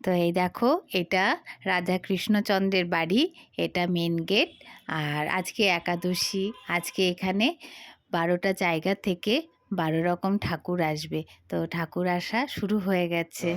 তো এই দেখো, এটা রাধা কৃষ্ণচন্দ্রের বাড়ি, এটা মেন গেট। আর আজকে একাদশী, আজকে এখানে 12টা জায়গা থেকে 12 রকম ঠাকুর আসবে। তো ঠাকুর আসা শুরু হয়ে গেছে।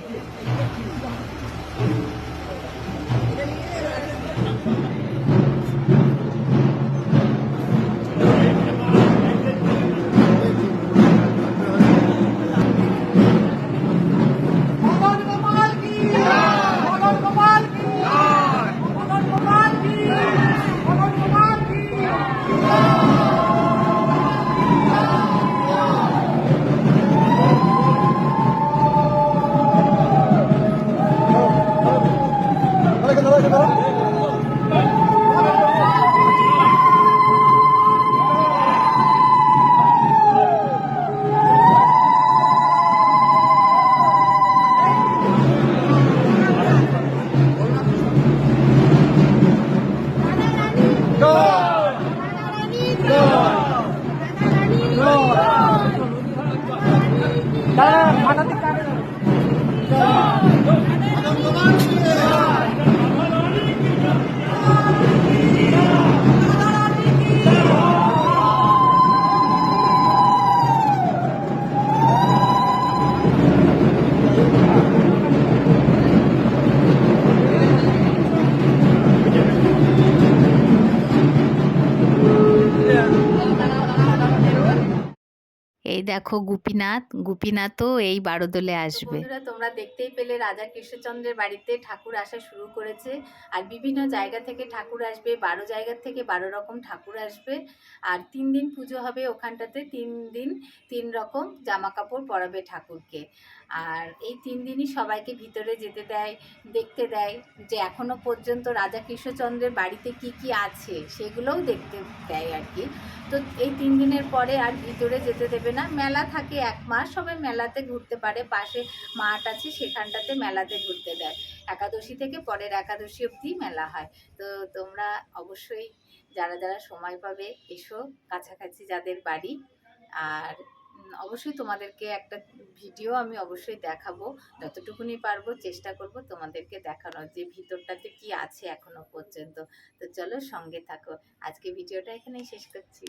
এই দেখো গোপীনাথও এই বারোদলে আসবে। বন্ধুরা, তোমরা দেখতেই পেলে রাজা কৃষ্ণচন্দ্রের বাড়িতে ঠাকুর আসা শুরু করেছে। আর বিভিন্ন জায়গা থেকে ঠাকুর আসবে, 12 জায়গা থেকে 12 রকম ঠাকুর আসবে। আর 3 দিন পুজো হবে ওখানটাতে, 3 দিন 3 রকম জামা কাপড় পরাবে ঠাকুরকে। আর এই 3 দিনই সবাইকে ভিতরে যেতে দেয়, দেখতে দেয় যে এখনো পর্যন্ত রাজা কৃষ্ণচন্দ্রের বাড়িতে কি কি আছে সেগুলোও দেখতে দেয় আর কি। তো এই 3 দিনের পরে আর ভিতরে যেতে দেবে না। মেলা থাকে 1 মাস, সবাই মেলাতে ঘুরতে পারে, পাশে মাঠ আছে সেখানটাতে মেলাতে ঘুরতে দেয়। একাদশী থেকে পরের একাদশী অবধি মেলা হয়। তো তোমরা অবশ্যই যারা যারা সময় পাবে এসো, কাছাকাছি যাদের বাড়ি। আর অবশ্যই তোমাদেরকে একটা ভিডিও আমি অবশ্যই দেখাবো, যতটুকুনি পারবো চেষ্টা করব তোমাদেরকে দেখানোর যে ভিতরটাতে কি আছে এখনো পর্যন্ত। তো চলো সঙ্গে থাকো। আজকে ভিডিওটা এখানেই শেষ করছি।